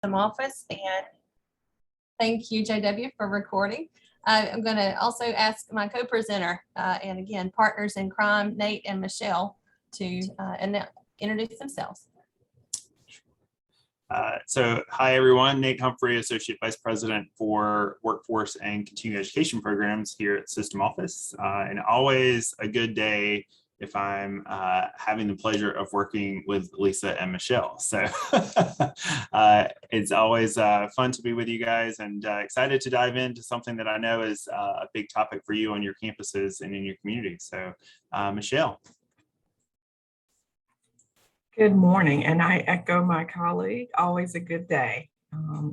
office, and thank you, JW, for recording. I'm going to also ask my co-presenter and again, partners in crime, Nate and Michelle, to introduce themselves. So hi, everyone. Nate Humphrey, Associate Vice President for Workforce and Continuing Education Programs here at System Office. And always a good day if I'm having the pleasure of working with Lisa and Michelle. So it's always fun to be with you guys, and excited to dive into something that I know is a big topic for you on your campuses and in your community. So Michelle. Good morning, and I echo my colleague, always a good day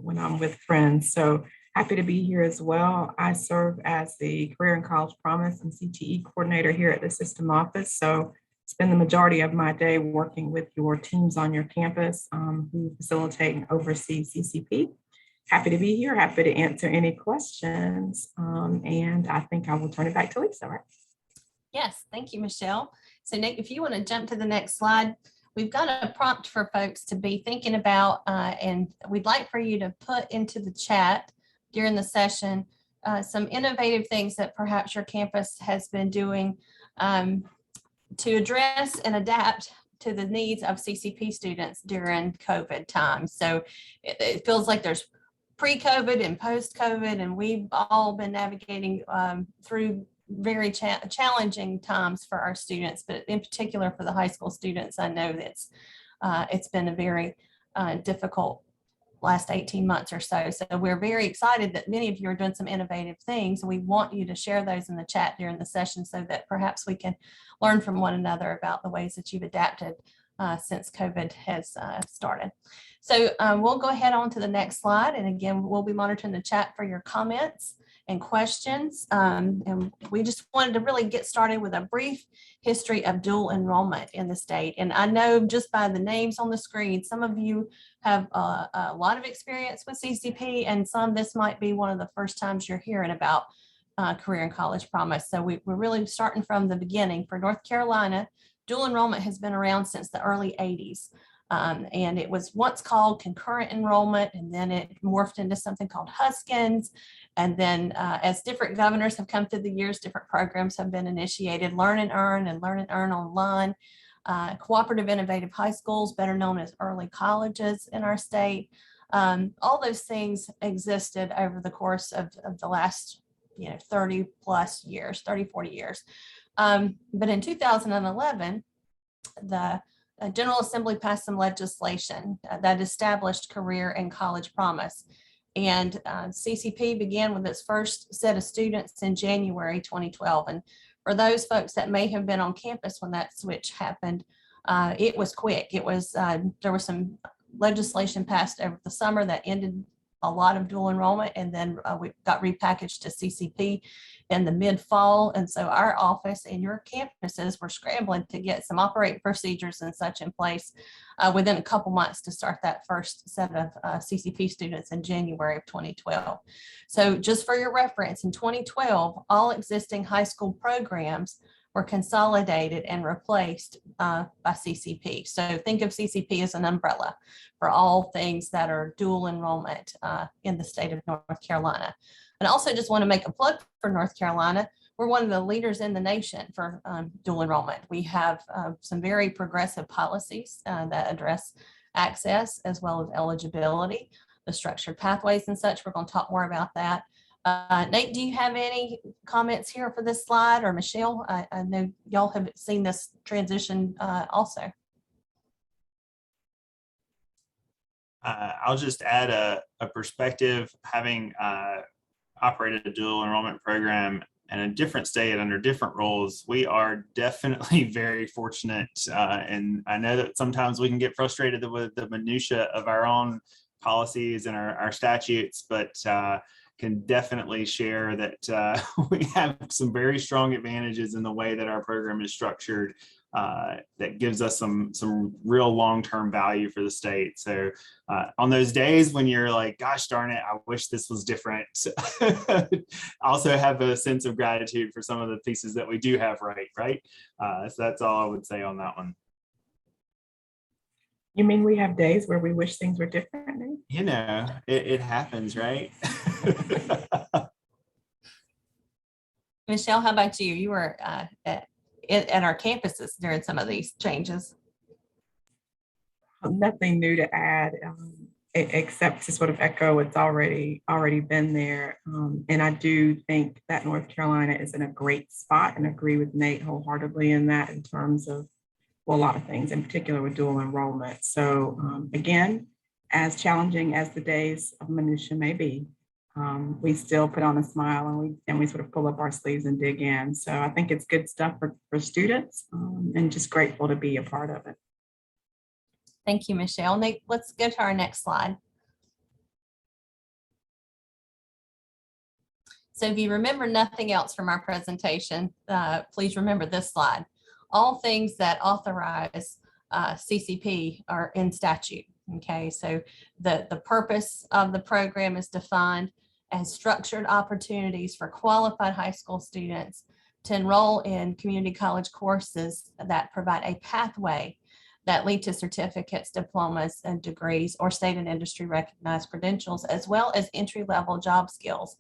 when I'm with friends. So happy to be here as well. I serve as the Career and College Promise and CTE coordinator here at the System Office. So spend the majority of my day working with your teams on your campus who facilitate and oversee CCP. Happy to be here, happy to answer any questions. And I think I will turn it back to Lisa, right? Yes, thank you, Michelle. So Nick, if you want to jump to the next slide. We've got a prompt for folks to be thinking about, and we'd like for you to put into the chat during the session some innovative things that perhaps your campus has been doing to address and adapt to the needs of CCP students during COVID times. So it feels like there's pre-COVID and post-COVID, and we've all been navigating through very challenging times for our students, but in particular for the high school students, I know that's it's been a very difficult last 18 months or so. So we're very excited that many of you are doing some innovative things. We want you to share those in the chat during the session so that perhaps we can learn from one another about the ways that you've adapted since COVID has started. So we'll go ahead on to the next slide. And again, we'll be monitoring the chat for your comments and questions. And we just wanted to really get started with a brief history of dual enrollment in the state. And I know just by the names on the screen, some of you have a lot of experience with CCP, and some this might be one of the first times you're hearing about Career and College Promise. So we're really starting from the beginning. For North Carolina, dual enrollment has been around since the early 80s. And it was once called concurrent enrollment, and then it morphed into something called Huskins. And then as different governors have come through the years, different programs have been initiated, Learn and Earn and Learn and Earn Online, cooperative innovative high schools, better known as early colleges in our state. All those things existed over the course of the last 30 plus years, 30, 40 years. But in 2011, the General Assembly passed some legislation that established Career and College Promise. And CCP began with its first set of students in January 2012. And for those folks that may have been on campus when that switch happened, it was quick. It was there was some legislation passed over the summer that ended a lot of dual enrollment, and then we got repackaged to CCP in the mid-fall. And so our office and your campuses were scrambling to get some operating procedures and such in place within a couple months to start that first set of CCP students in January of 2012. So just for your reference, in 2012, all existing high school programs were consolidated and replaced by CCP. So think of CCP as an umbrella for all things that are dual enrollment in the state of North Carolina. And also just want to make a plug for North Carolina. We're one of the leaders in the nation for dual enrollment. We have some very progressive policies that address access as well as eligibility, the structured pathways and such. We're going to talk more about that. Nate, do you have any comments here for this slide, or Michelle? I know y'all have seen this transition also. I'll just add a perspective. Having operated a dual enrollment program in a different state under different roles, we are definitely very fortunate. And I know that sometimes we can get frustrated with the minutia of our own policies and our statutes, but can definitely share that we have some very strong advantages in the way that our program is structured that gives us some real long-term value for the state. So on those days when you're like, gosh darn it, I wish this was different, also have a sense of gratitude for some of the pieces that we do have right? So that's all I would say on that one. You mean we have days where we wish things were different, Nate? You know, it happens, right? Michelle, how about you? You were at our campuses during some of these changes. Nothing new to add, except to sort of echo what's already been there. And I do think that North Carolina is in a great spot, and agree with Nate wholeheartedly in that, in terms of, well, a lot of things, in particular with dual enrollment. So again, as challenging as the days of minutia may be, we still put on a smile, and we sort of pull up our sleeves and dig in. So I think it's good stuff for students, and just grateful to be a part of it. Thank you, Michelle. Nate, let's go to our next slide. So if you remember nothing else from our presentation, please remember this slide. All things that authorize CCP are in statute. Okay, so the purpose of the program is defined as structured opportunities for qualified high school students to enroll in community college courses that provide a pathway that lead to certificates, diplomas, and degrees, or state and industry recognized credentials, as well as entry-level job skills.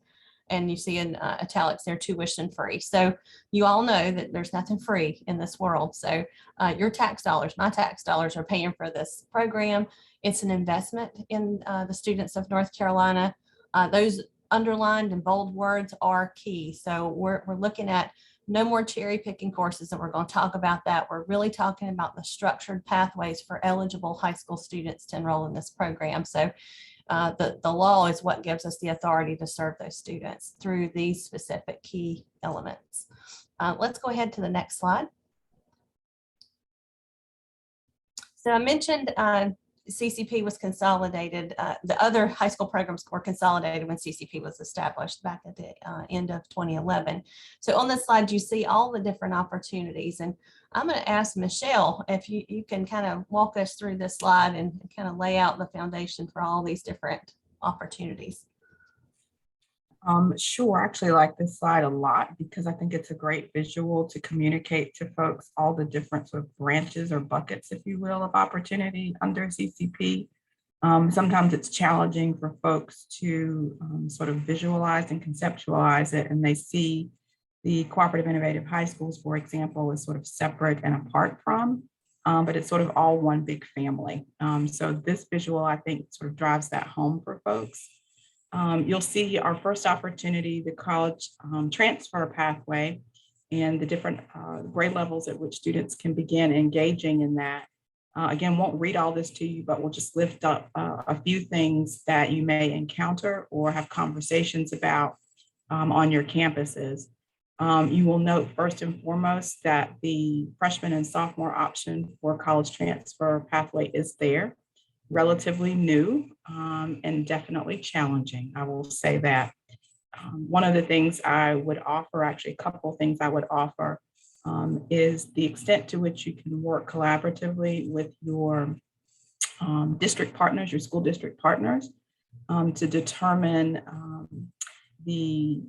And you see in italics, they're tuition free. So you all know that there's nothing free in this world. So your tax dollars, my tax dollars, are paying for this program. It's an investment in the students of North Carolina. Those underlined and bold words are key. So we're looking at no more cherry picking courses, and we're going to talk about that. We're really talking about the structured pathways for eligible high school students to enroll in this program. So the law is what gives us the authority to serve those students through these specific key elements. Let's go ahead to the next slide. So I mentioned CCP was consolidated. The other high school programs were consolidated when CCP was established back at the end of 2011. So on this slide, you see all the different opportunities. And I'm going to ask Michelle if you can kind of walk us through this slide and kind of lay out the foundation for all these different opportunities. Sure. I actually like this slide a lot, because I think it's a great visual to communicate to folks all the different sort of branches or buckets, if you will, of opportunity under CCP. Sometimes it's challenging for folks to sort of visualize and conceptualize it, and they see the cooperative innovative high schools, for example, as sort of separate and apart from, but it's sort of all one big family. So this visual, I think, sort of drives that home for folks. You'll see our first opportunity, the college transfer pathway, and the different grade levels at which students can begin engaging in that. Again, won't read all this to you, but we'll just lift up a few things that you may encounter or have conversations about on your campuses. You will note first and foremost that the freshman and sophomore option for college transfer pathway is there. Relatively new and definitely challenging, I will say that. One of the things I would offer, actually a couple of things I would offer, is the extent to which you can work collaboratively with your district partners, your school district partners, to determine the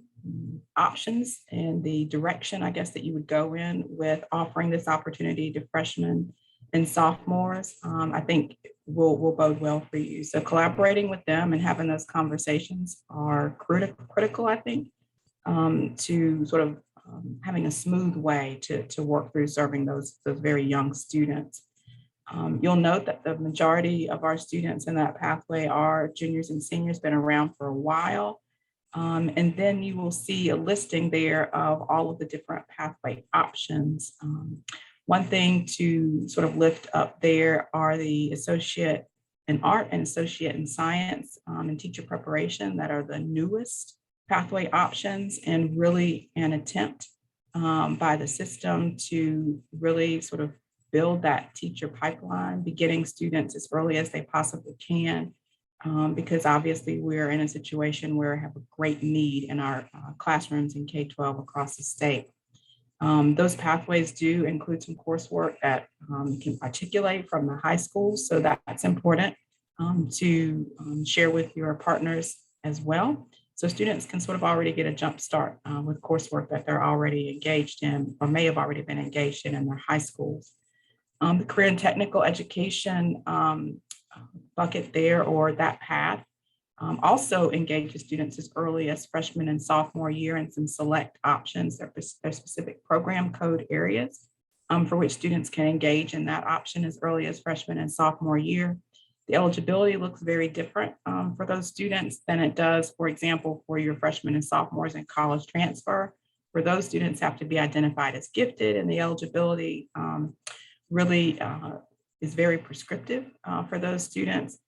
options and the direction, I guess, that you would go in with offering this opportunity to freshmen and sophomores. I think will bode well for you. So collaborating with them and having those conversations are critical, I think, to sort of having a smooth way to work through serving those very young students. You'll note that the majority of our students in that pathway are juniors and seniors, been around for a while. And then you will see a listing there of all of the different pathway options. One thing to sort of lift up there are the associate in art and associate in science and teacher preparation that are the newest pathway options, and really an attempt by the system to really sort of build that teacher pipeline, beginning students as early as they possibly can, because obviously we're in a situation where we have a great need in our classrooms in K-12 across the state. Those pathways do include some coursework that you can articulate from the high schools, so that's important to share with your partners as well. So students can sort of already get a jump start with coursework that they're already engaged in or may have already been engaged in their high schools. The career and technical education bucket there, or that path, also engages students as early as freshman and sophomore year in some select options. There are specific program code areas for which students can engage in that option as early as freshman and sophomore year. The eligibility looks very different for those students than it does, for example, for your freshmen and sophomores in college transfer, where those students have to be identified as gifted, and the eligibility really is very prescriptive for those students.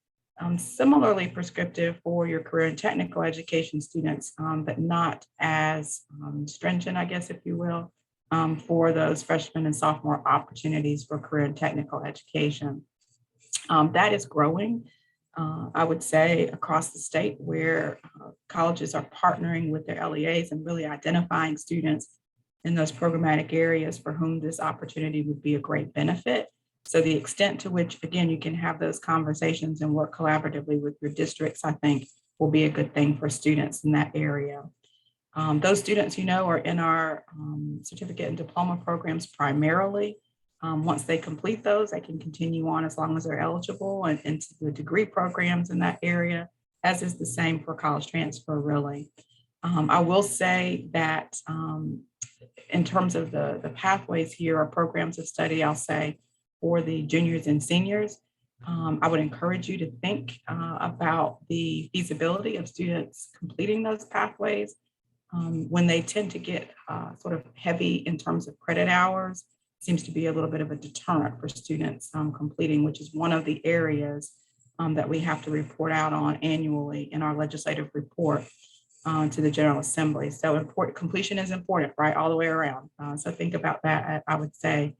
Similarly prescriptive for your career and technical education students, but not as stringent, I guess, if you will, for those freshman and sophomore opportunities for career and technical education. That is growing, I would say, across the state, where colleges are partnering with their LEAs and really identifying students in those programmatic areas for whom this opportunity would be a great benefit. So the extent to which, again, you can have those conversations and work collaboratively with your districts, I think, will be a good thing for students in that area. Those students, are in our certificate and diploma programs primarily. Once they complete those, they can continue on as long as they're eligible and into the degree programs in that area, as is the same for college transfer, really. I will say that in terms of the pathways here or programs of study, I'll say for the juniors and seniors, I would encourage you to think about the feasibility of students completing those pathways when they tend to get sort of heavy in terms of credit hours. Seems to be a little bit of a deterrent for students completing, which is one of the areas that we have to report out on annually in our legislative report to the General Assembly. So completion is important, right, all the way around. So think about that, I would say,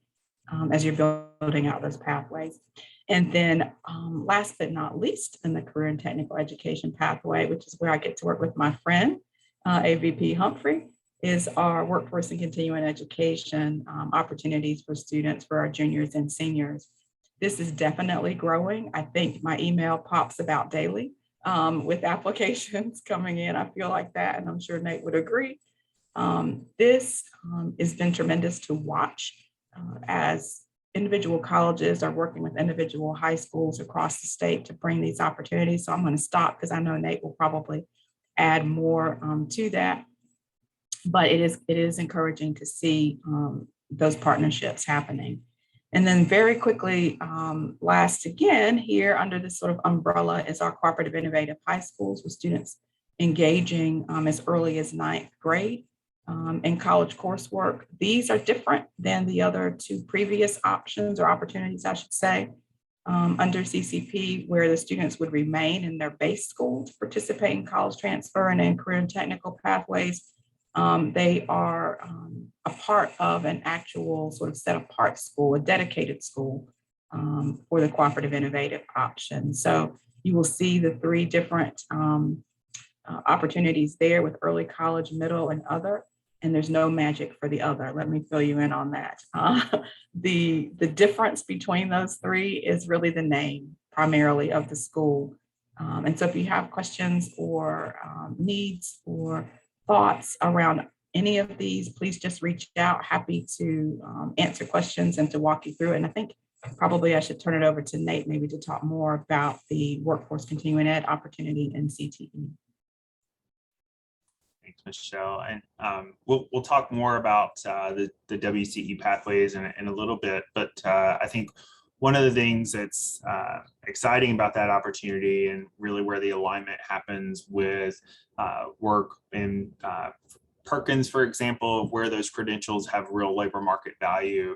as you're building out those pathways. And then last but not least, in the career and technical education pathway, which is where I get to work with my friend, AVP Humphrey, is our workforce and continuing education opportunities for students, for our juniors and seniors. This is definitely growing. I think my email pops about daily with applications coming in. I feel like that, and I'm sure Nate would agree. This has been tremendous to watch as individual colleges are working with individual high schools across the state to bring these opportunities. So I'm going to stop because I know Nate will probably add more to that. But it is encouraging to see those partnerships happening. And then very quickly, last again here under this sort of umbrella is our cooperative innovative high schools, with students engaging as early as 9th grade in college coursework. These are different than the other two previous options or opportunities, I should say, under CCP, where the students would remain in their base school to participate in college transfer and in career and technical pathways. They are a part of an actual sort of set apart school, a dedicated school for the cooperative innovative option. So you will see the three different opportunities there with early college, middle, and other. And there's no magic for the other. Let me fill you in on that. The difference between those three is really the name primarily of the school. And so if you have questions or needs or thoughts around any of these, please just reach out. Happy to answer questions and to walk you through it. And I think probably I should turn it over to Nate maybe to talk more about the workforce continuing ed opportunity in CTE. Thanks, Michelle. And we'll talk more about the WCE pathways in a little bit, but I think one of the things that's exciting about that opportunity, and really where the alignment happens with work in Perkins, for example, where those credentials have real labor market value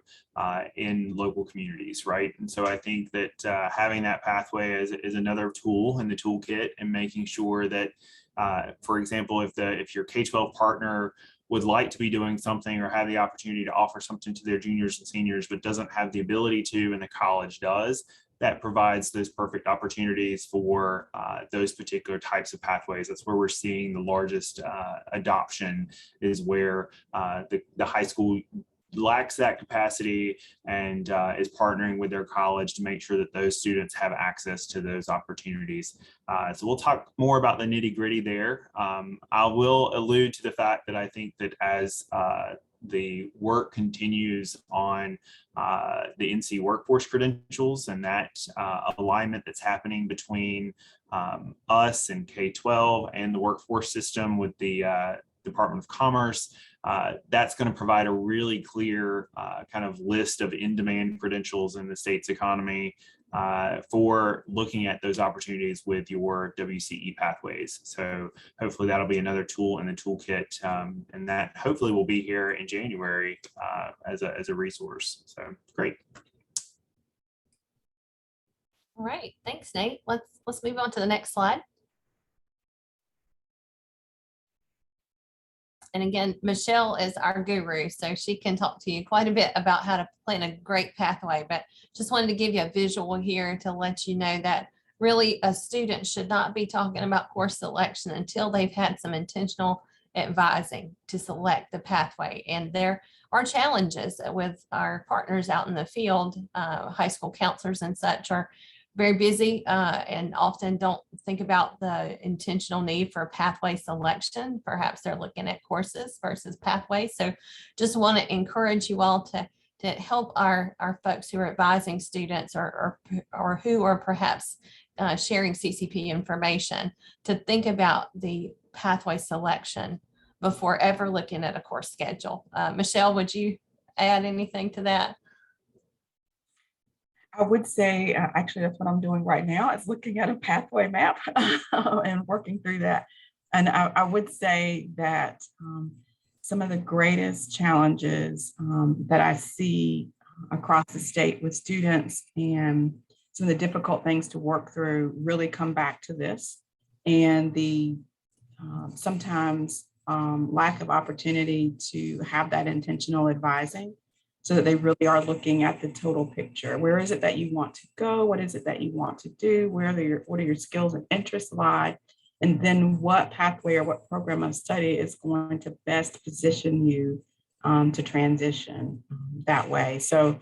in local communities, right? And so I think that having that pathway is another tool in the toolkit, and making sure that, for example, if your K-12 partner would like to be doing something or have the opportunity to offer something to their juniors and seniors, but doesn't have the ability to, and the college does, that provides those perfect opportunities for those particular types of pathways. That's where we're seeing the largest adoption, is where the high school lacks that capacity and is partnering with their college to make sure that those students have access to those opportunities. So we'll talk more about the nitty gritty there. I will allude to the fact that I think that as the work continues on the NC workforce credentials and that alignment that's happening between us and K-12 and the workforce system with the Department of Commerce. That's going to provide a really clear kind of list of in-demand credentials in the state's economy for looking at those opportunities with your WCE pathways. So hopefully that'll be another tool in the toolkit, and that hopefully will be here in January as a resource. So great. All right, thanks, Nate. Let's move on to the next slide. And again, Michelle is our guru, so she can talk to you quite a bit about how to plan a great pathway, but just wanted to give you a visual here to let you know that really a student should not be talking about course selection until they've had some intentional advising to select the pathway. And there are challenges with our partners out in the field. High school counselors and such are very busy and often don't think about the intentional need for pathway selection. Perhaps they're looking at courses versus pathways. So just want to encourage you all to help our folks who are advising students or who are perhaps sharing CCP information to think about the pathway selection before ever looking at a course schedule. Michelle, would you add anything to that? I would say, actually, that's what I'm doing right now, is looking at a pathway map and working through that. And I would say that some of the greatest challenges that I see across the state with students and some of the difficult things to work through really come back to this, and the sometimes lack of opportunity to have that intentional advising, so that they really are looking at the total picture. Where is it that you want to go? What is it that you want to do? What are your skills and interests lie? And then what pathway or what program of study is going to best position you to transition that way. So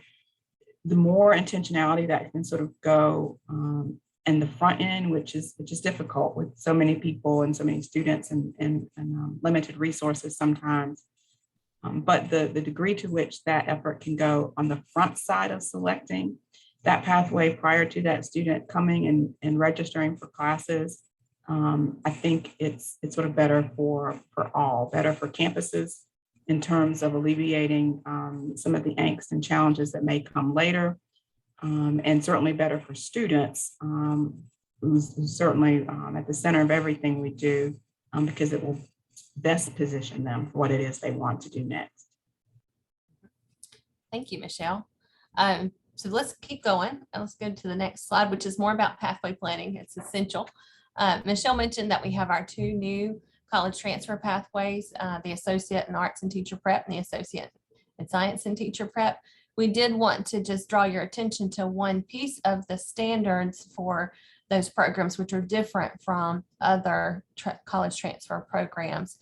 the more intentionality that can sort of go in the front end, which is difficult with so many people and so many students and limited resources sometimes. But the degree to which that effort can go on the front side of selecting that pathway prior to that student coming and registering for classes, I think it's sort of better for all, better for campuses in terms of alleviating some of the angst and challenges that may come later, and certainly better for students, who's certainly at the center of everything we do, because it will best position them for what it is they want to do next. Thank you, Michelle. So let's keep going. Let's go to the next slide, which is more about pathway planning. It's essential. Michelle mentioned that we have our two new college transfer pathways, the Associate in Arts and Teacher Prep and the Associate in Science and Teacher Prep. We did want to just draw your attention to one piece of the standards for those programs, which are different from other college transfer programs.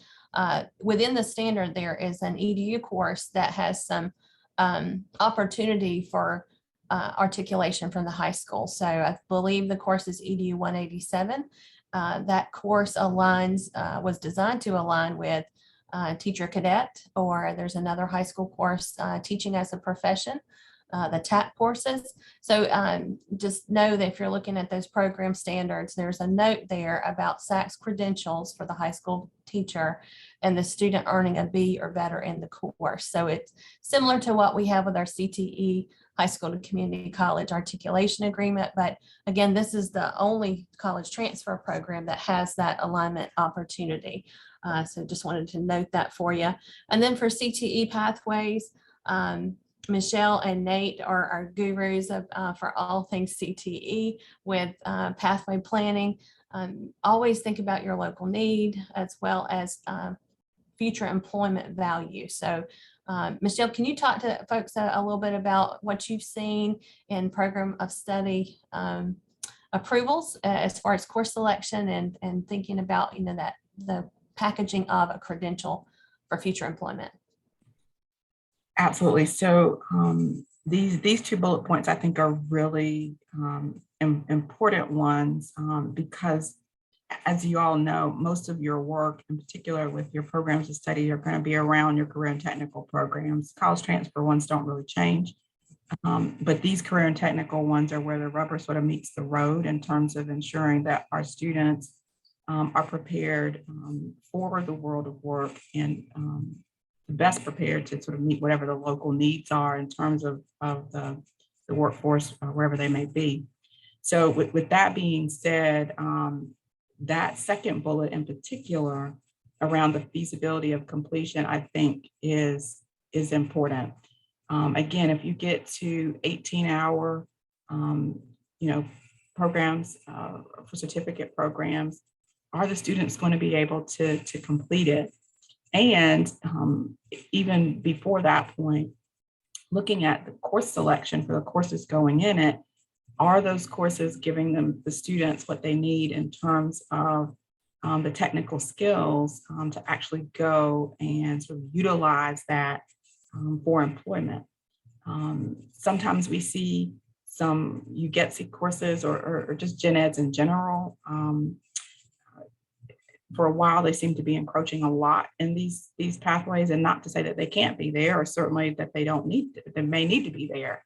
Within the standard, there is an EDU course that has some opportunity for articulation from the high school. So I believe the course is EDU 187. That course was designed to align with teacher cadet, or there's another high school course, teaching as a profession, the TAP courses. So just know that if you're looking at those program standards, there's a note there about SACS credentials for the high school teacher and the student earning a B or better in the course. So it's similar to what we have with our CTE high school to community college articulation agreement. But again, this is the only college transfer program that has that alignment opportunity. So just wanted to note that for you. And then for CTE pathways, Michelle and Nate are our gurus for all things CTE with pathway planning. Always think about your local need as well as future employment value. So Michelle, can you talk to folks a little bit about what you've seen in program of study approvals as far as course selection and thinking about, that the packaging of a credential for future employment? Absolutely. So these two bullet points I think are really important ones, because as you all know, most of your work, in particular with your programs of study, are going to be around your career and technical programs. College transfer ones don't really change. But these career and technical ones are where the rubber sort of meets the road in terms of ensuring that our students are prepared for the world of work and best prepared to sort of meet whatever the local needs are in terms of the workforce, wherever they may be. So with that being said, that second bullet in particular around the feasibility of completion, I think is important. Again, if you get to 18-hour, programs for certificate programs, are the students going to be able to complete it? And even before that point, looking at the course selection for the courses going in it, are those courses giving them, the students, what they need in terms of the technical skills to actually go and sort of utilize that for employment? Sometimes we see some UGETC courses or just gen eds in general. For a while, they seem to be encroaching a lot in these pathways, and not to say that they can't be there, or certainly that they don't need to, they may need to be there.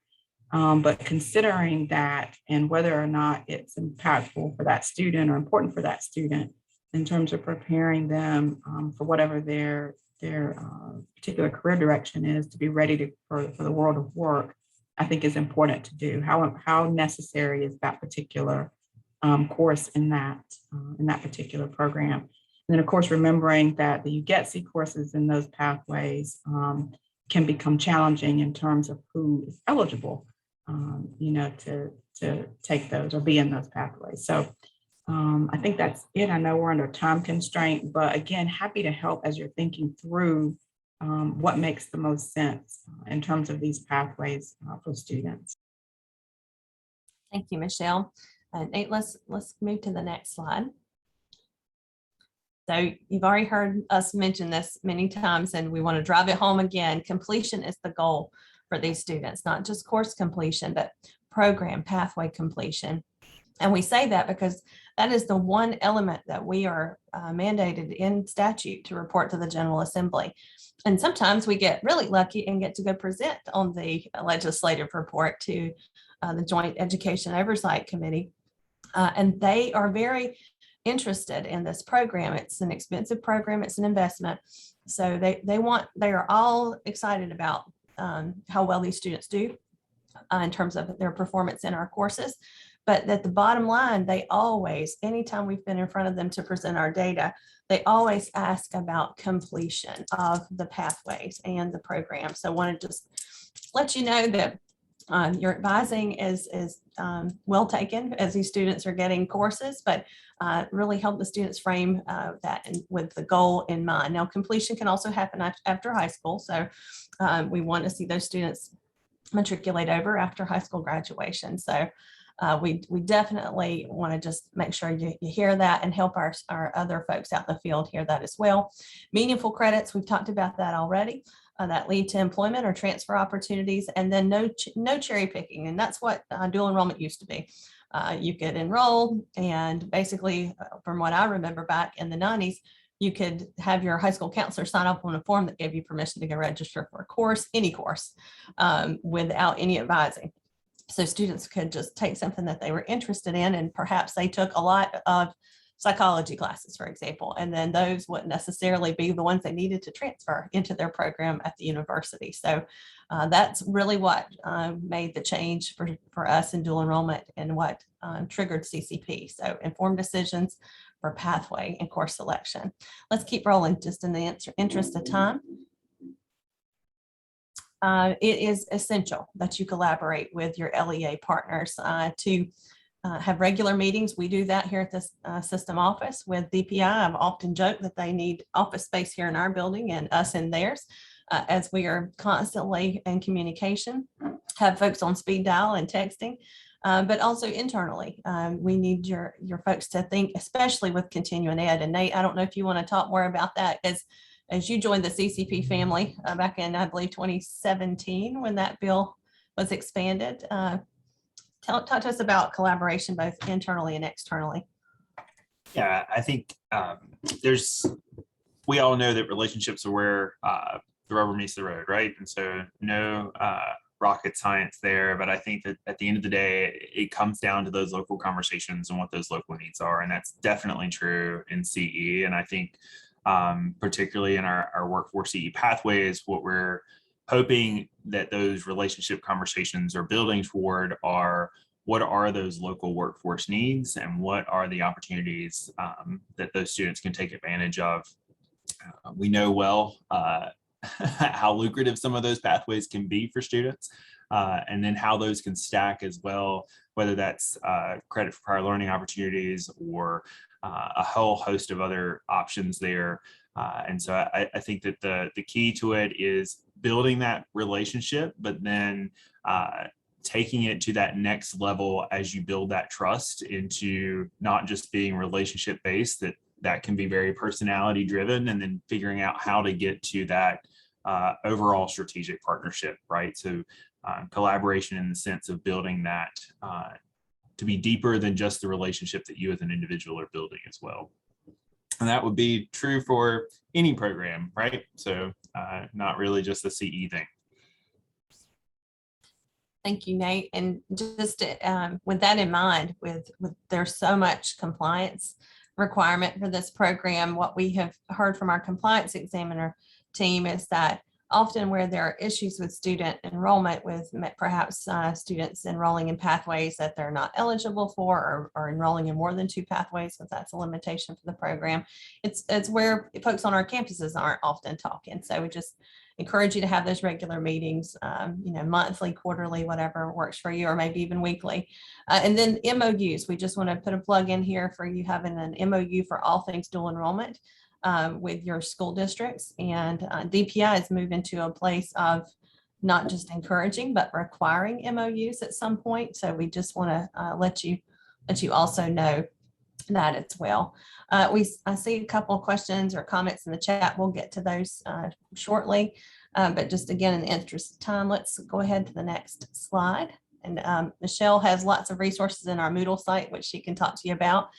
But considering that and whether or not it's impactful for that student or important for that student in terms of preparing them for whatever their particular career direction is, to be ready for the world of work, I think is important to do. How necessary is that particular course in that particular program? And then, of course, remembering that the UGETC courses in those pathways can become challenging in terms of who is eligible, to take those or be in those pathways. So I think that's it. I know we're under time constraint, but again, happy to help as you're thinking through what makes the most sense in terms of these pathways for students. Thank you, Michelle. Nate, let's move to the next slide. So you've already heard us mention this many times, and we want to drive it home again. Completion is the goal for these students, not just course completion, but program pathway completion. And we say that because that is the one element that we are mandated in statute to report to the General Assembly. And sometimes we get really lucky and get to go present on the legislative report to the Joint Education Oversight Committee. And they are very interested in this program. It's an expensive program. It's an investment. So they are all excited about how well these students do in terms of their performance in our courses. But at the bottom line, they always, anytime we've been in front of them to present our data, they always ask about completion of the pathways and the program. So I want to just let you know that your advising is well taken as these students are getting courses, but really help the students frame that with the goal in mind. Now, completion can also happen after high school. So we want to see those students matriculate over after high school graduation. So we definitely want to just make sure you hear that and help our other folks out in the field hear that as well. Meaningful credits, we've talked about that already. That lead to employment or transfer opportunities, and then no cherry picking. And that's what dual enrollment used to be. You could enroll, and basically, from what I remember back in the 90s, you could have your high school counselor sign up on a form that gave you permission to go register for a course, any course, without any advising. So students could just take something that they were interested in, and perhaps they took a lot of psychology classes, for example, and then those wouldn't necessarily be the ones they needed to transfer into their program at the university. So that's really what made the change for us in dual enrollment and what triggered CCP. So informed decisions for pathway and course selection. Let's keep rolling just in the interest of time. It is essential that you collaborate with your LEA partners to have regular meetings. We do that here at this system office with DPI. I've often joked that they need office space here in our building and us in theirs, as we are constantly in communication, have folks on speed dial and texting, but also internally. We need your folks to think, especially with continuing ed. And Nate, I don't know if you want to talk more about that, as you joined the CCP family back in, I believe, 2017, when that bill was expanded. Talk to us about collaboration, both internally and externally. Yeah, I think we all know that relationships are where the rubber meets the road, right? And so no rocket science there, but I think that at the end of the day, it comes down to those local conversations and what those local needs are. And that's definitely true in CE. And I think particularly in our workforce CE pathways, what we're hoping that those relationship conversations are building toward are what are those local workforce needs and what are the opportunities that those students can take advantage of. We know well how lucrative some of those pathways can be for students, and then how those can stack as well, whether that's credit for prior learning opportunities or a whole host of other options there. And so I think that the key to it is building that relationship, but then taking it to that next level as you build that trust into not just being relationship based, that can be very personality driven, and then figuring out how to get to that overall strategic partnership, right? So collaboration in the sense of building that to be deeper than just the relationship that you as an individual are building as well. And that would be true for any program, right? So not really just the CE thing. Thank you, Nate. And just with that in mind, with there's so much compliance requirement for this program, what we have heard from our compliance examiner team is that often where there are issues with student enrollment, with perhaps students enrolling in pathways that they're not eligible for, or enrolling in more than 2 pathways, because that's a limitation for the program, it's where folks on our campuses aren't often talking. So we just encourage you to have those regular meetings, monthly, quarterly, whatever works for you, or maybe even weekly. And then MOUs, we just want to put a plug in here for you having an MOU for all things dual enrollment with your school districts. And DPI is moving to a place of not just encouraging, but requiring MOUs at some point. So we just want to let you also know that as well. I see a couple of questions or comments in the chat. We'll get to those shortly. But just again, in the interest of time, let's go ahead to the next slide. And Michelle has lots of resources in our Moodle site, which she can talk to you about.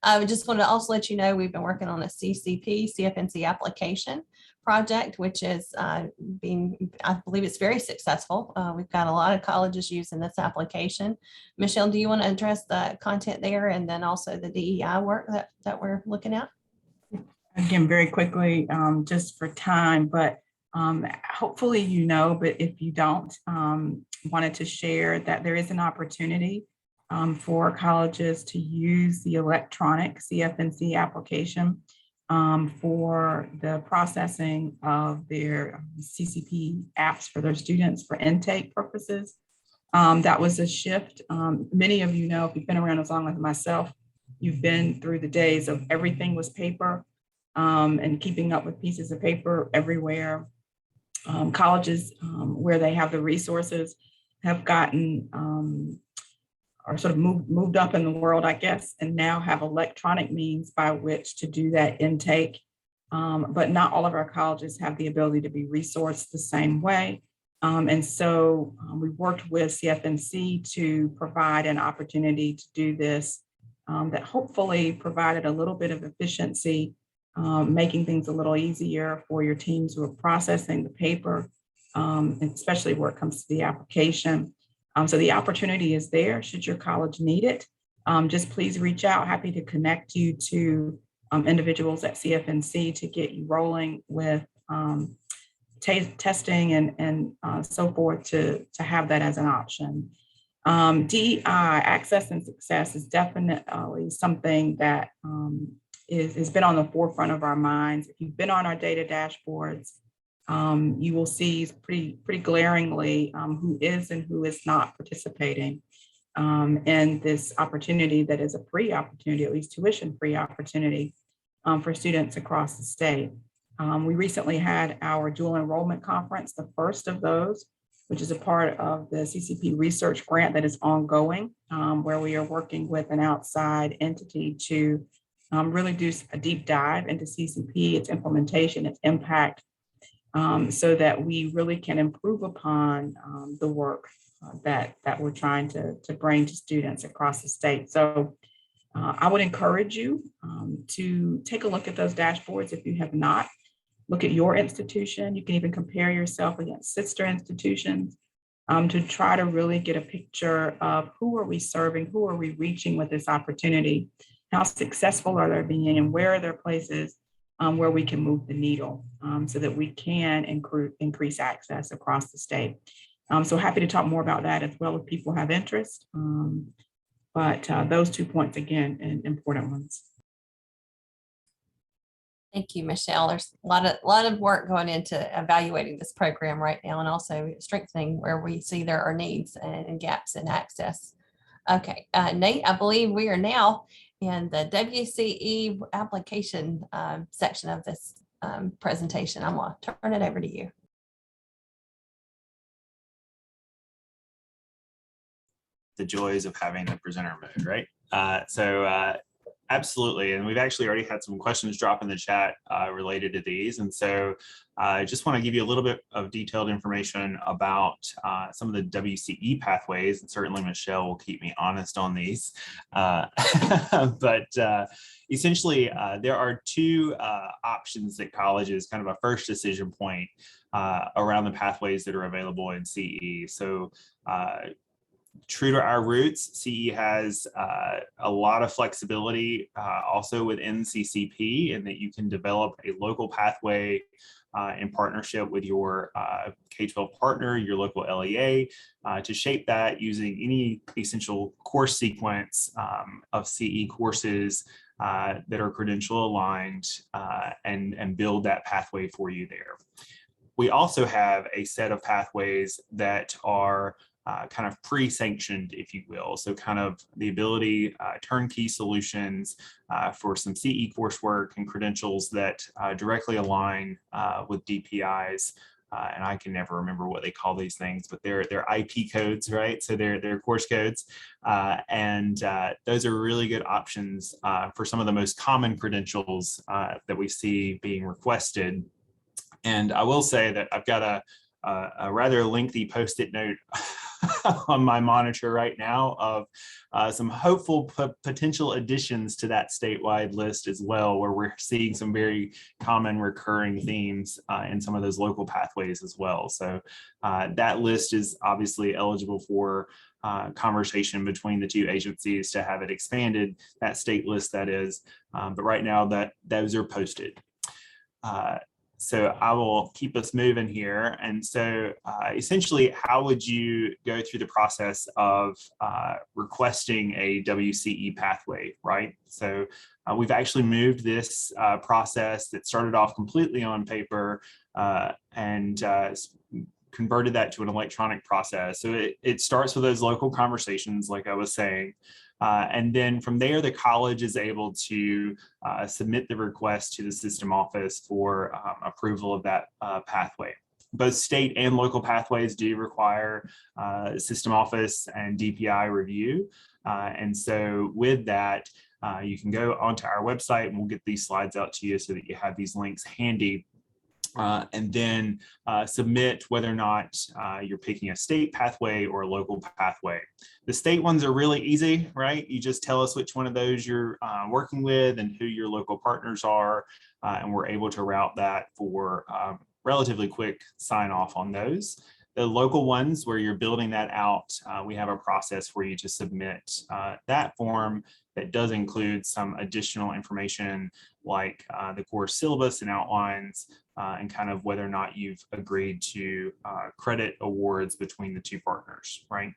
I just want to also let you know we've been working on a CFNC application project, which is I believe it's very successful. We've got a lot of colleges using this application. Michelle, do you want to address the content there and then also the DEI work that we're looking at? Again, very quickly, just for time, but hopefully you know, but if you don't, wanted to share that there is an opportunity for colleges to use the electronic CFNC application for the processing of their CCP apps for their students for intake purposes. That was a shift. Many of you know, if you've been around as long as myself, you've been through the days of everything was paper and keeping up with pieces of paper everywhere. Colleges where they have the resources have gotten or sort of moved up in the world, I guess, and now have electronic means by which to do that intake. But not all of our colleges have the ability to be resourced the same way. And so we worked with CFNC to provide an opportunity to do this that hopefully provided a little bit of efficiency, making things a little easier for your teams who are processing the paper, and especially where it comes to the application. So the opportunity is there should your college need it. Just please reach out. Happy to connect you to individuals at CFNC to get you rolling with testing and so forth to have that as an option. DEI, access and success, is definitely something that has been on the forefront of our minds. If you've been on our data dashboards, you will see pretty glaringly who is and who is not participating in this opportunity that is a free opportunity, at least tuition-free opportunity for students across the state. We recently had our dual enrollment conference, the first of those, which is a part of the CCP research grant that is ongoing, where we are working with an outside entity to really do a deep dive into CCP, its implementation, its impact, so that we really can improve upon the work that we're trying to bring to students across the state. So I would encourage you to take a look at those dashboards if you have not. Look at your institution. You can even compare yourself against sister institutions to try to really get a picture of who are we serving, who are we reaching with this opportunity, how successful are they being, and where are there places where we can move the needle so that we can increase access across the state. So happy to talk more about that as well if people have interest. But those 2 points, again, important ones. Thank you, Michelle. There's a lot of work going into evaluating this program right now, and also strengthening where we see there are needs and gaps in access. Okay, Nate, I believe we are now in the WCE application section of this presentation. I'm going to turn it over to you. The joys of having the presenter mode, right? Absolutely. And we've actually already had some questions drop in the chat related to these. And so I just want to give you a little bit of detailed information about some of the WCE pathways. And certainly Michelle will keep me honest on these. But essentially, there are 2 options at colleges, kind of a first decision point around the pathways that are available in CE. So true to our roots, CE has a lot of flexibility also within CCP, in that you can develop a local pathway in partnership with your K-12 partner, your local LEA, to shape that using any essential course sequence of CE courses that are credential aligned and build that pathway for you there. We also have a set of pathways that are kind of pre-sanctioned, if you will. So kind of the ability, turnkey solutions for some CE coursework and credentials that directly align with DPIs. And I can never remember what they call these things, but they're IP codes, right? So they're course codes. And those are really good options for some of the most common credentials that we see being requested. And I will say that I've got a rather lengthy post-it note on my monitor right now of some hopeful potential additions to that statewide list as well, where we're seeing some very common recurring themes in some of those local pathways as well. So that list is obviously eligible for conversation between the 2 agencies to have it expanded, that state list that is, but right now those are posted. So I will keep us moving here. And so essentially, how would you go through the process of requesting a WCE pathway, right? So we've actually moved this process that started off completely on paper and converted that to an electronic process. So it starts with those local conversations, like I was saying. And then from there, the college is able to submit the request to the system office for approval of that pathway. Both state and local pathways do require system office and DPI review. And so with that, you can go onto our website and we'll get these slides out to you so that you have these links handy. And then submit whether or not you're picking a state pathway or a local pathway. The state ones are really easy, right? You just tell us which one of those you're working with and who your local partners are, and we're able to route that for relatively quick sign off on those. The local ones where you're building that out, we have a process for you to submit that form that does include some additional information like the course syllabus and outlines, and kind of whether or not you've agreed to credit awards between the 2 partners, right?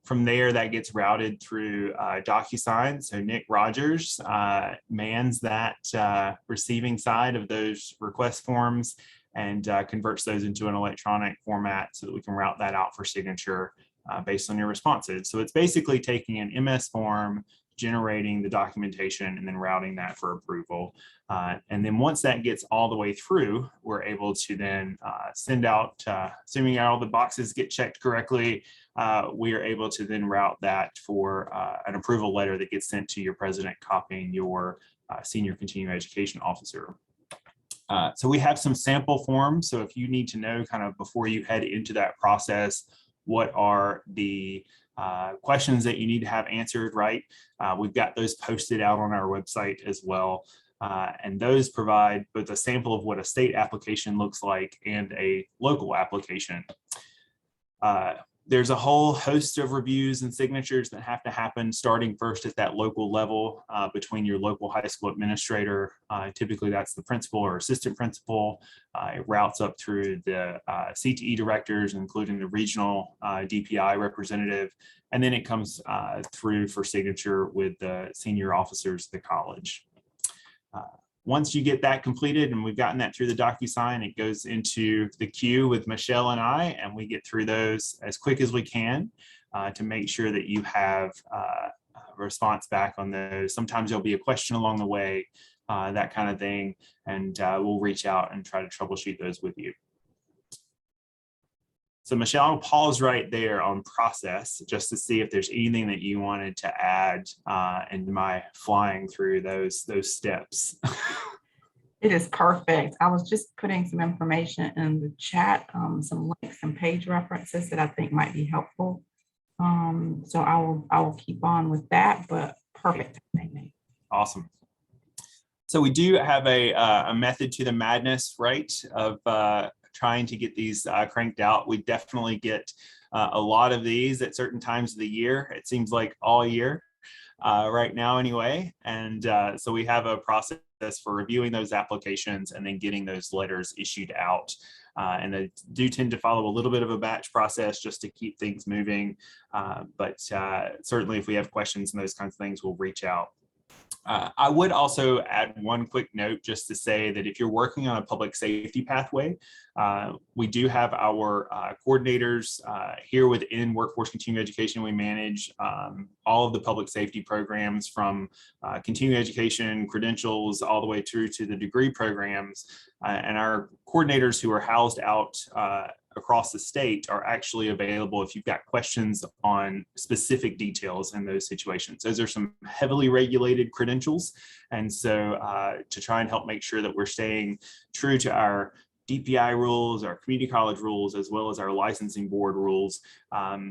From there, that gets routed through DocuSign. So Nick Rogers mans that receiving side of those request forms and converts those into an electronic format so that we can route that out for signature based on your responses. So it's basically taking an MS form, generating the documentation, and then routing that for approval. And then once that gets all the way through, we're able to then send out, assuming all the boxes get checked correctly, we are able to then route that for an approval letter that gets sent to your president copying your senior continuing education officer. So we have some sample forms. So if you need to know kind of before you head into that process, what are the questions that you need to have answered right. We've got those posted out on our website as well. And those provide both a sample of what a state application looks like and a local application. There's a whole host of reviews and signatures that have to happen starting first at that local level between your local high school administrator. Typically that's the principal or assistant principal. It routes up through the CTE directors, including the regional DPI representative, and then it comes through for signature with the senior officers of the college. Once you get that completed and we've gotten that through the DocuSign, it goes into the queue with Michelle and I, and we get through those as quick as we can to make sure that you have a response back on those. Sometimes there'll be a question along the way, that kind of thing, and we'll reach out and try to troubleshoot those with you. So Michelle, I'll pause right there on process just to see if there's anything that you wanted to add in my flying through those steps. It is perfect. I was just putting some information in the chat, some links and page references that I think might be helpful. So I will keep on with that, but perfect. Awesome. So we do have a method to the madness, right, of trying to get these cranked out. We definitely get a lot of these at certain times of the year. It seems like all year right now anyway. And so we have a process for reviewing those applications and then getting those letters issued out. And they do tend to follow a little bit of a batch process just to keep things moving. But certainly if we have questions and those kinds of things, we'll reach out. I would also add one quick note just to say that if you're working on a public safety pathway, we do have our coordinators here within Workforce Continuing Education. We manage all of the public safety programs from continuing education, credentials, all the way through to the degree programs. And our coordinators who are housed out across the state are actually available if you've got questions on specific details in those situations. Those are some heavily regulated credentials. And so to try and help make sure that we're staying true to our DPI rules, our community college rules, as well as our licensing board rules.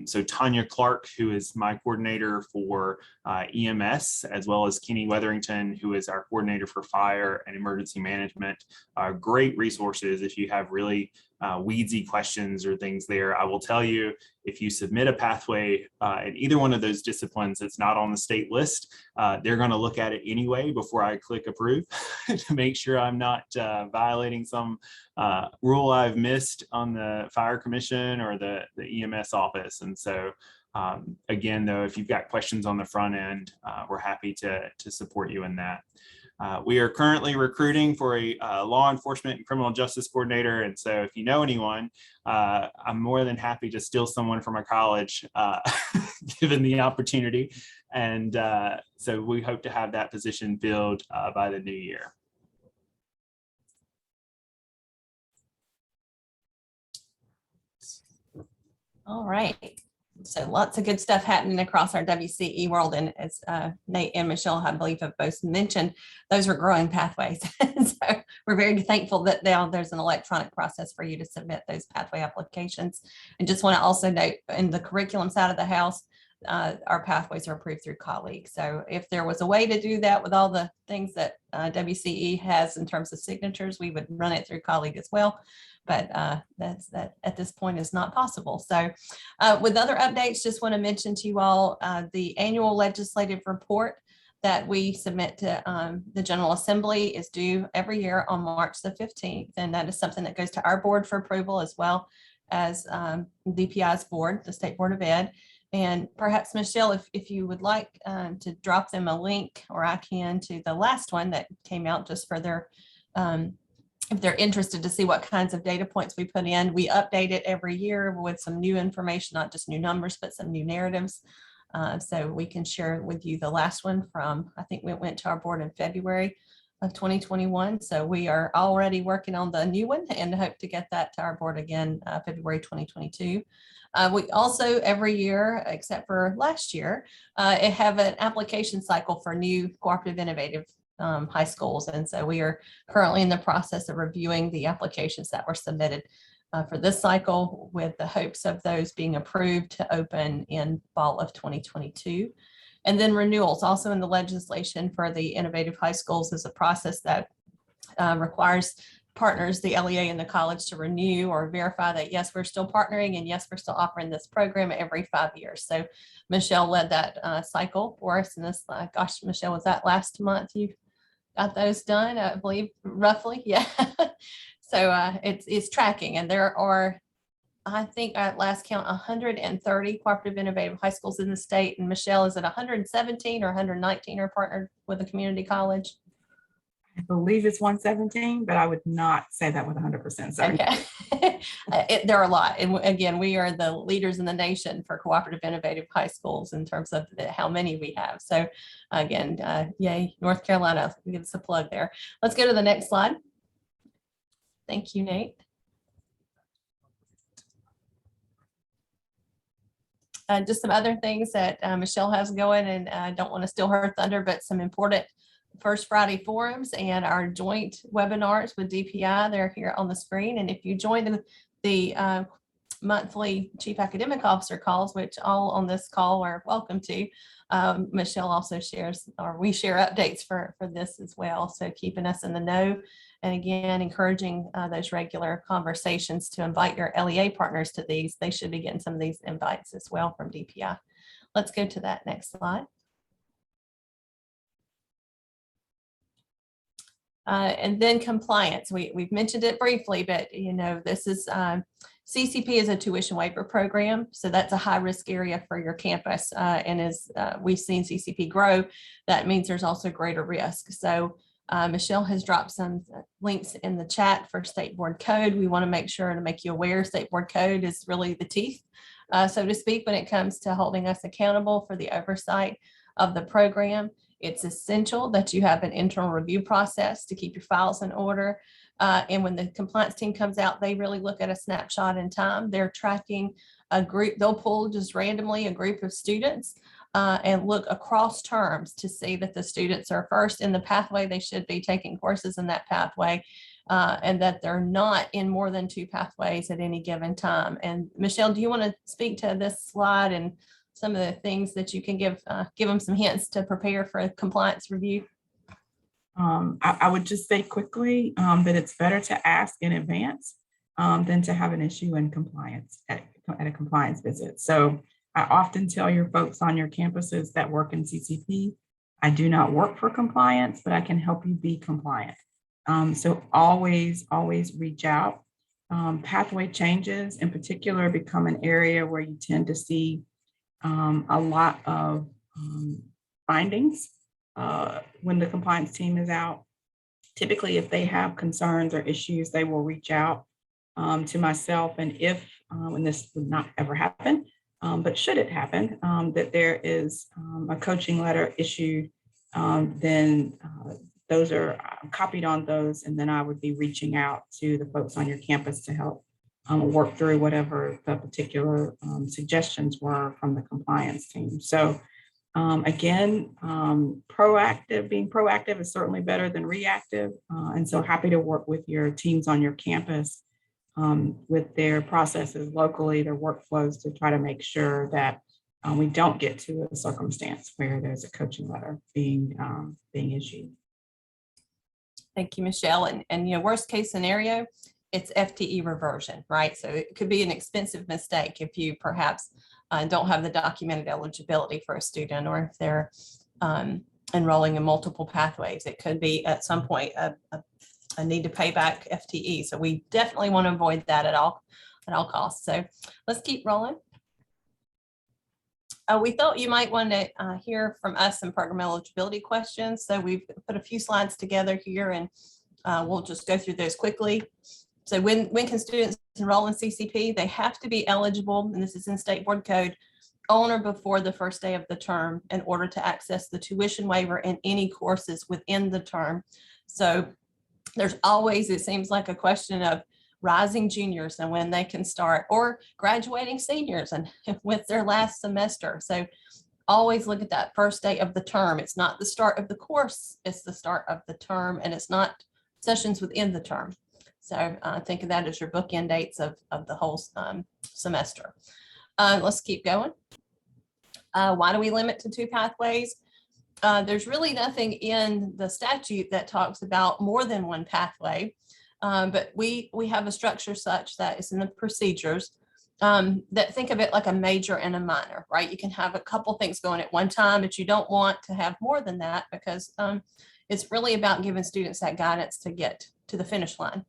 So Tanya Clark, who is my coordinator for EMS, as well as Kenny Weatherington, who is our coordinator for fire and emergency management, are great resources if you have really weedsy questions or things there. I will tell you, if you submit a pathway in either one of those disciplines that's not on the state list, they're going to look at it anyway before I click approve to make sure I'm not violating some rule I've missed on the fire commission or the EMS office. And so again, though, if you've got questions on the front end, we're happy to support you in that. We are currently recruiting for a law enforcement and criminal justice coordinator. And so if you know anyone, I'm more than happy to steal someone from a college given the opportunity. And so we hope to have that position filled by the new year. All right. So lots of good stuff happening across our WCE world. And as Nate and Michelle, I believe, have both mentioned, those are growing pathways. So we're very thankful that now there's an electronic process for you to submit those pathway applications. And just want to also note, in the curriculum side of the house, our pathways are approved through colleagues. So if there was a way to do that with all the things that WCE has in terms of signatures, we would run it through colleague as well. But that at this point is not possible. So with other updates, just want to mention to you all the annual legislative report that we submit to the General Assembly is due every year on March the 15th. And that is something that goes to our board for approval, as well as DPI's board, the State Board of Ed. And perhaps, Michelle, if you would like to drop them a link, or I can, to the last one that came out, just for their if they're interested to see what kinds of data points we put in. We update it every year with some new information, not just new numbers, but some new narratives. So we can share with you the last one from, I think we went to our board in February of 2021. So we are already working on the new one and hope to get that to our board again, February 2022. We also, every year, except for last year, have an application cycle for new cooperative innovative high schools. And so we are currently in the process of reviewing the applications that were submitted for this cycle, with the hopes of those being approved to open in fall of 2022. And then renewals, also in the legislation for the innovative high schools, is a process that requires partners, the LEA and the college, to renew or verify that, yes, we're still partnering, and yes, we're still offering this program every 5 years. So Michelle led that cycle for us. And this, gosh, Michelle, was that last month you got those done, I believe, roughly? Yeah. So it's tracking, and there are, I think at last count, 130 cooperative innovative high schools in the state. And Michelle, is it 117 or 119 are partnered with a community college? I believe it's 117, but I would not say that with 100% certainty. Okay. There are a lot. And again, we are the leaders in the nation for cooperative innovative high schools in terms of how many we have. So again, yay, North Carolina, give us a plug there. Let's go to the next slide. Thank you, Nate. Just some other things that Michelle has going, and I don't want to steal her thunder, but some important First Friday forums and our joint webinars with DPI. They're here on the screen. And if you join the monthly Chief Academic Officer calls, which all on this call are welcome to, Michelle also shares, or we share updates for this as well. So keeping us in the know. And again, encouraging those regular conversations to invite your LEA partners to these. They should be getting some of these invites as well from DPI. Let's go to that next slide. And then compliance. We've mentioned it briefly, but you know, this is CCP is a tuition waiver program. So that's a high risk area for your campus. And as we've seen CCP grow, that means there's also greater risk. So Michelle has dropped some links in the chat for state board code. We want to make sure to make you aware state board code is really the teeth, so to speak, when it comes to holding us accountable for the oversight of the program. It's essential that you have an internal review process to keep your files in order. And when the compliance team comes out, they really look at a snapshot in time. They're tracking a group. They'll pull just randomly a group of students and look across terms to see that the students are first in the pathway they should be, taking courses in that pathway, and that they're not in more than 2 pathways at any given time. And Michelle, do you want to speak to this slide and some of the things that you can give them some hints to prepare for a compliance review? I would just say quickly that it's better to ask in advance than to have an issue in compliance at a compliance visit. So I often tell your folks on your campuses that work in CCP, I do not work for compliance, but I can help you be compliant. So always reach out. Pathway changes in particular become an area where you tend to see a lot of findings when the compliance team is out. Typically, if they have concerns or issues, they will reach out to myself. And if, and this would not ever happen, but should it happen, that there is a coaching letter issued, then those are copied on those. And then I would be reaching out to the folks on your campus to help work through whatever the particular suggestions were from the compliance team. So again, being proactive is certainly better than reactive. And so happy to work with your teams on your campus with their processes locally, their workflows, to try to make sure that we don't get to a circumstance where there's a coaching letter being issued. Thank you, Michelle. And you know, worst case scenario, it's FTE reversion, right? So it could be an expensive mistake if you perhaps don't have the documented eligibility for a student, or if they're enrolling in multiple pathways. It could be at some point a need to pay back FTE. So we definitely want to avoid that at all costs. So let's keep rolling. We thought you might want to hear from us some program eligibility questions. So we've put a few slides together here, and we'll just go through those quickly. So when can students enroll in CCP? They have to be eligible, and this is in state board code, on or before the first day of the term in order to access the tuition waiver in any courses within the term. So there's always, it seems like, a question of rising juniors and when they can start, or graduating seniors and with their last semester. So always look at that first day of the term. It's not the start of the course, it's the start of the term, and it's not sessions within the term. So think of that as your bookend dates of the whole semester. Let's keep going. Why do we limit to 2 pathways? There's really nothing in the statute that talks about more than 1 pathway, but we have a structure such that it's in the procedures that think of it like a major and a minor, right? You can have a couple things going at one time, but you don't want to have more than that because it's really about giving students that guidance to get to the finish line.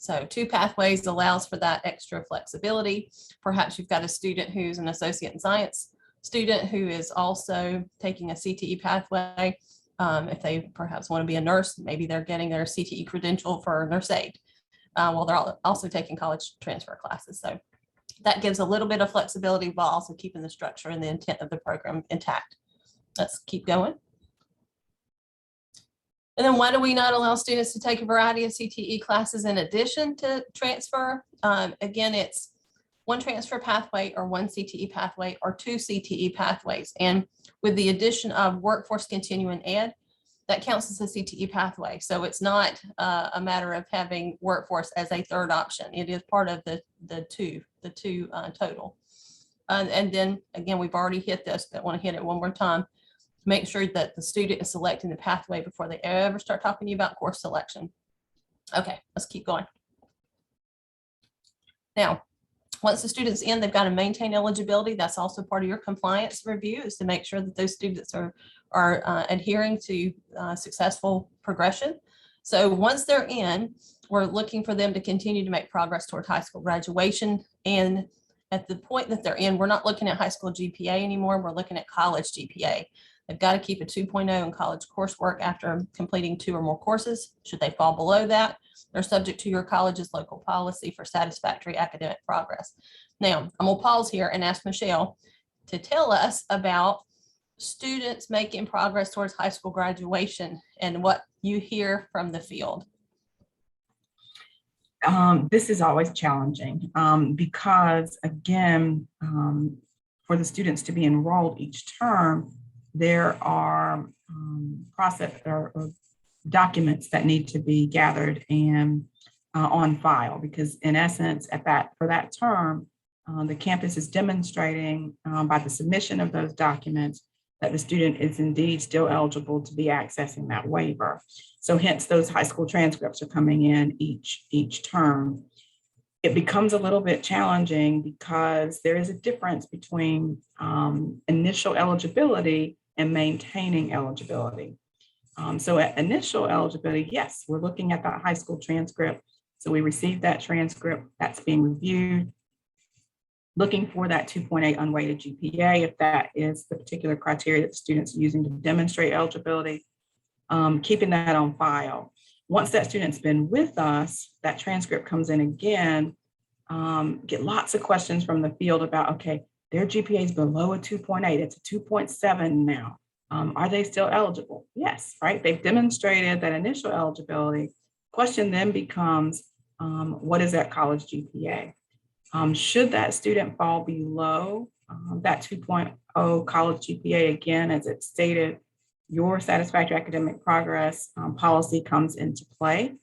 So 2 pathways allows for that extra flexibility. Perhaps you've got a student who's an associate in science student who is also taking a CTE pathway. If they perhaps want to be a nurse, maybe they're getting their CTE credential for nurse aid while they're also taking college transfer classes. So that gives a little bit of flexibility while also keeping the structure and the intent of the program intact. Let's keep going. And then why do we not allow students to take a variety of CTE classes in addition to transfer? Again, it's 1 transfer pathway or 1 CTE pathway or 2 CTE pathways. And with the addition of workforce continuing ed, that counts as a CTE pathway. So it's not a matter of having workforce as a 3rd option. It is part of the two total. And then again, we've already hit this, but want to hit it one more time. Make sure that the student is selecting the pathway before they ever start talking to you about course selection. Okay, let's keep going. Now, once the student's in, they've got to maintain eligibility. That's also part of your compliance review, is to make sure that those students are adhering to successful progression. So once they're in, we're looking for them to continue to make progress toward high school graduation. And at the point that they're in, we're not looking at high school GPA anymore. We're looking at college GPA. They've got to keep a 2.0 in college coursework after completing 2 or more courses. Should they fall below that, they're subject to your college's local policy for satisfactory academic progress. Now, I'm gonna pause here and ask Michelle to tell us about students making progress towards high school graduation and what you hear from the field. This is always challenging because, again, for the students to be enrolled each term, there are process or documents that need to be gathered and on file, because in essence, for that term, the campus is demonstrating by the submission of those documents that the student is indeed still eligible to be accessing that waiver. So hence those high school transcripts are coming in each term. It becomes a little bit challenging because there is a difference between initial eligibility and maintaining eligibility. So at initial eligibility, yes, we're looking at that high school transcript. So we received that transcript, that's being reviewed, looking for that 2.8 unweighted GPA, if that is the particular criteria that the student's using to demonstrate eligibility, keeping that on file. Once that student's been with us, that transcript comes in again, get lots of questions from the field about, okay, their GPA is below a 2.8, it's a 2.7 now. Are they still eligible? Yes, right? They've demonstrated that initial eligibility. Question then becomes, what is that college GPA? Should that student fall below that 2.0 college GPA, again, as it's stated, your satisfactory academic progress policy comes into play.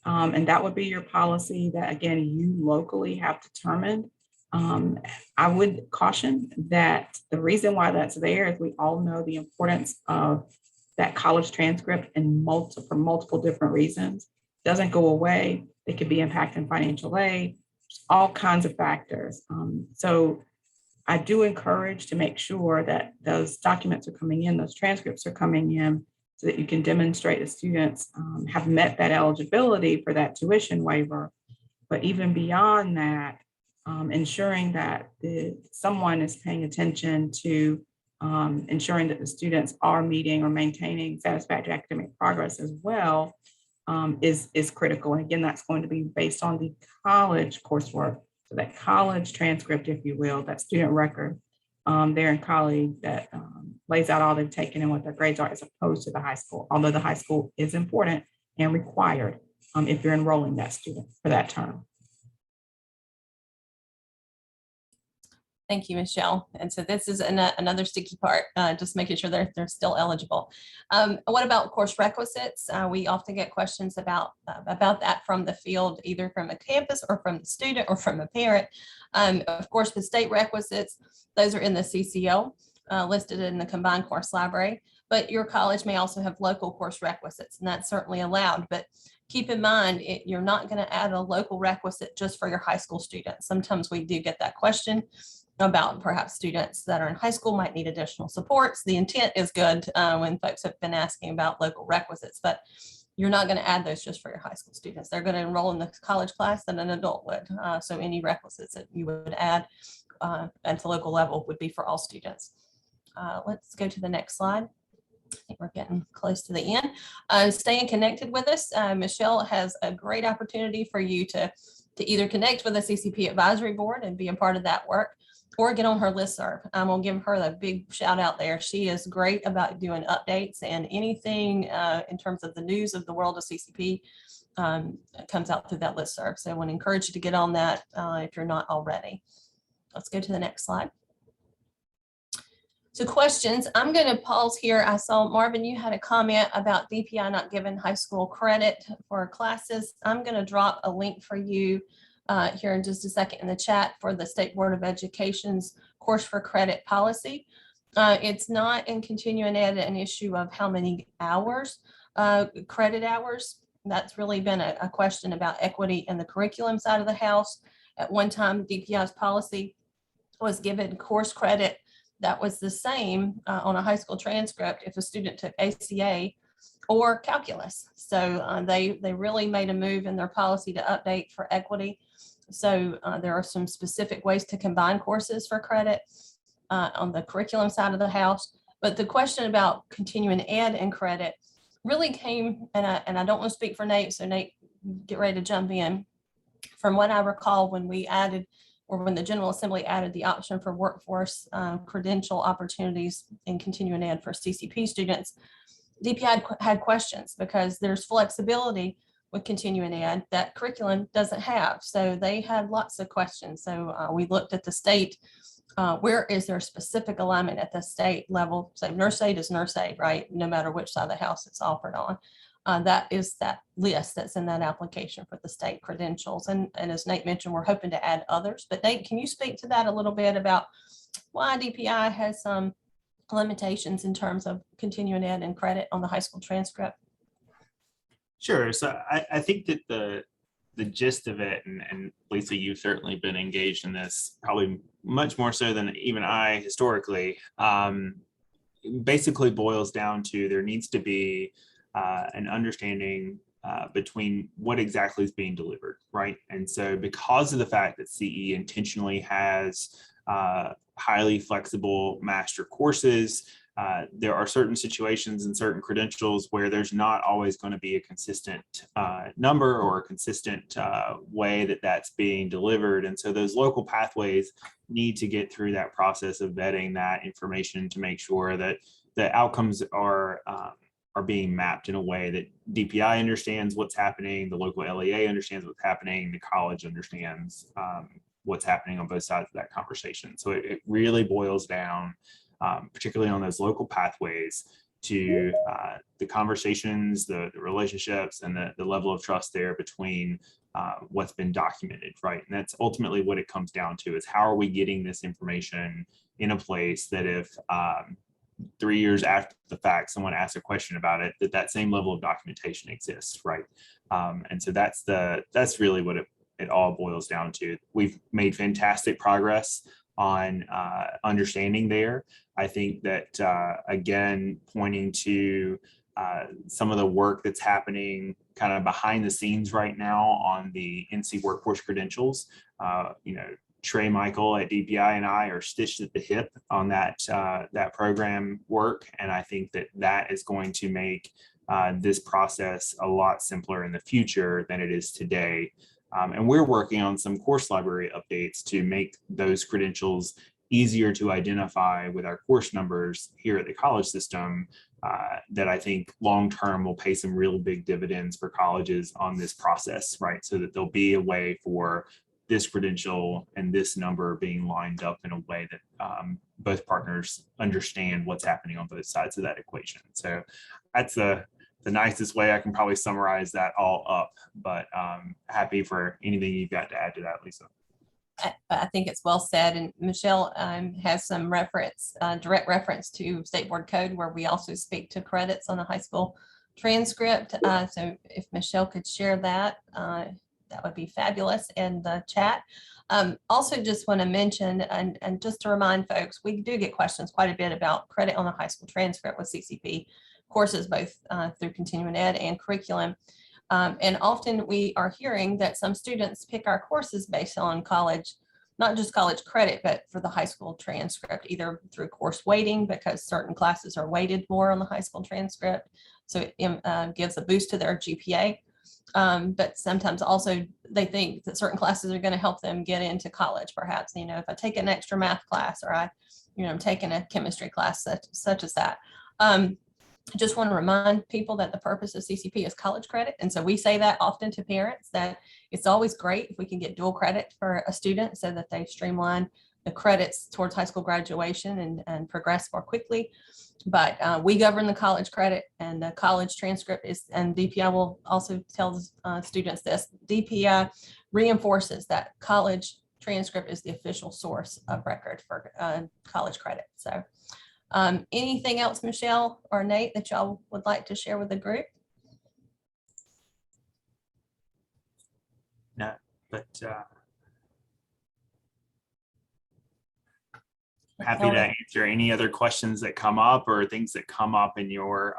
And that would be your policy that, again, you locally have determined. I would caution that the reason why that's there is we all know the importance of that college transcript for multiple different reasons. Doesn't go away. It could be impacting financial aid, all kinds of factors. So I do encourage to make sure that those documents are coming in, those transcripts are coming in, so that you can demonstrate the students have met that eligibility for that tuition waiver. But even beyond that, ensuring that someone is paying attention to ensuring that the students are meeting or maintaining satisfactory academic progress as well is critical. And again, that's going to be based on the college coursework. So that college transcript, if you will, that student record there in college that lays out all they've taken and what their grades are, as opposed to the high school, although the high school is important and required if you're enrolling that student for that term. Thank you, Michelle. And so this is another sticky part, just making sure they're still eligible. What about course requisites? We often get questions about that from the field, either from a campus or from the student or from a parent. Of course, the state requisites, those are in the CCL, listed in the combined course library, but your college may also have local course requisites, and that's certainly allowed. But keep in mind, you're not going to add a local requisite just for your high school students. Sometimes we do get that question about perhaps students that are in high school might need additional supports. The intent is good when folks have been asking about local requisites, but you're not going to add those just for your high school students. They're going to enroll in the college class that an adult would. So any requisites that you would add at the local level would be for all students. Let's go to the next slide. I think we're getting close to the end. Staying connected with us. Michelle has a great opportunity for you to either connect with the CCP advisory board and be a part of that work, or get on her listserv. I'm gonna give her the big shout out there. She is great about doing updates, and anything in terms of the news of the world of CCP comes out through that listserv. So I want to encourage you to get on that if you're not already. Let's go to the next slide. So questions, I'm going to pause here. I saw Marvin, you had a comment about DPI not giving high school credit for classes. I'm going to drop a link for you here in just a second in the chat for the State Board of Education's course for credit policy. It's not in continuing ed an issue of how many hours, credit hours. That's really been a question about equity in the curriculum side of the house. At one time, DPI's policy was given course credit that was the same on a high school transcript if a student took ACA or calculus. So they really made a move in their policy to update for equity. So there are some specific ways to combine courses for credit on the curriculum side of the house. But the question about continuing ed and credit really came, and I don't want to speak for Nate, so Nate, get ready to jump in. From what I recall, when we added, or when the General Assembly added the option for workforce credential opportunities in continuing ed for CCP students, DPI had questions because there's flexibility with continuing ed that curriculum doesn't have. So they had lots of questions. So we looked at the state, where is there specific alignment at the state level? So nurse aid is nurse aid, right? No matter which side of the house it's offered on. That is that list that's in that application for the state credentials. And as Nate mentioned, we're hoping to add others. But Nate, can you speak to that a little bit about why DPI has some limitations in terms of continuing ed and credit on the high school transcript? Sure. So I think that the gist of it, and Lisa, you've certainly been engaged in this probably much more so than even I historically, basically boils down to there needs to be an understanding between what exactly is being delivered, right? And so because of the fact that CE intentionally has highly flexible master courses, there are certain situations and certain credentials where there's not always going to be a consistent number or a consistent way that that's being delivered. And so those local pathways need to get through that process of vetting that information to make sure that the outcomes are being mapped in a way that DPI understands what's happening, the local LEA understands what's happening, the college understands what's happening on both sides of that conversation. So it really boils down, particularly on those local pathways, to the conversations, the relationships, and the level of trust there between what's been documented, right? And that's ultimately what it comes down to, is how are we getting this information in a place that if 3 years after the fact, someone asks a question about it, that same level of documentation exists, right? And so that's really what it all boils down to. We've made fantastic progress on understanding there. I think that, again, pointing to some of the work that's happening kind of behind the scenes right now on the NC workforce credentials, Trey Michael at DPI and I are stitched at the hip on that program work. And I think that is going to make this process a lot simpler in the future than it is today. And we're working on some course library updates to make those credentials easier to identify with our course numbers here at the college system, that I think long-term will pay some real big dividends for colleges on this process, right? So that there'll be a way for this credential and this number being lined up in a way that both partners understand what's happening on both sides of that equation. So that's the nicest way I can probably summarize that all up, but happy for anything you've got to add to that, Lisa. I think it's well said, and Michelle has some reference, direct reference to State Board Code, where we also speak to credits on a high school transcript. So if Michelle could share that, that would be fabulous in the chat. Also just want to mention, and just to remind folks, we do get questions quite a bit about credit on a high school transcript with CCP courses, both through continuing ed and curriculum. And often we are hearing that some students pick our courses based on college, not just college credit, but for the high school transcript, either through course weighting, because certain classes are weighted more on the high school transcript. So it gives a boost to their GPA. But sometimes also they think that certain classes are going to help them get into college. Perhaps, if I take an extra math class, or I'm taking a chemistry class such as that. I just want to remind people that the purpose of CCP is college credit. And so we say that often to parents, that it's always great if we can get dual credit for a student so that they streamline the credits towards high school graduation and progress more quickly. But we govern the college credit, and the college transcript is, and DPI will also tell students this, DPI reinforces that college transcript is the official source of record for college credit. So anything else, Michelle or Nate, that y'all would like to share with the group? No, but happy to answer any other questions that come up, or things that come up in your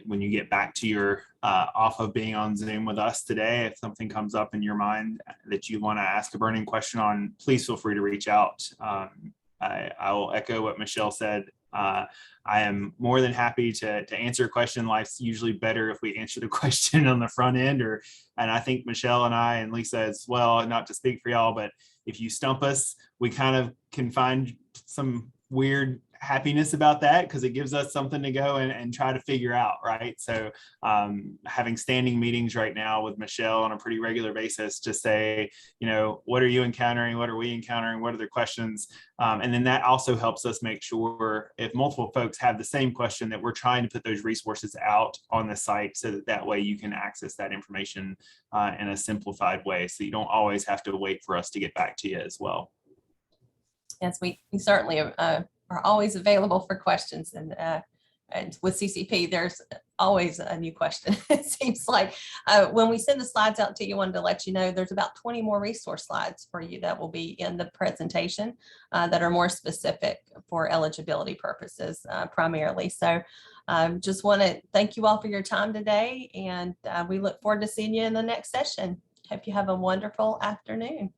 when you get back to your off of being on Zoom with us today. If something comes up in your mind that you want to ask a burning question on, please feel free to reach out. I will echo what Michelle said. I am more than happy to answer a question. Life's usually better if we answer the question on the front end, and I think Michelle and I and Lisa as well, not to speak for y'all, but if you stump us, we kind of can find some weird happiness about that, because it gives us something to go and try to figure out, right? So having standing meetings right now with Michelle on a pretty regular basis to say, what are you encountering? What are we encountering? What are the questions? And then that also helps us make sure, if multiple folks have the same question, that we're trying to put those resources out on the site, so that way you can access that information in a simplified way, so you don't always have to wait for us to get back to you as well. Yes, we certainly are always available for questions, and with CCP, there's always a new question. It seems like when we send the slides out to you, wanted to let you know there's about 20 more resource slides for you that will be in the presentation that are more specific for eligibility purposes primarily. So just want to thank you all for your time today, and we look forward to seeing you in the next session. Hope you have a wonderful afternoon.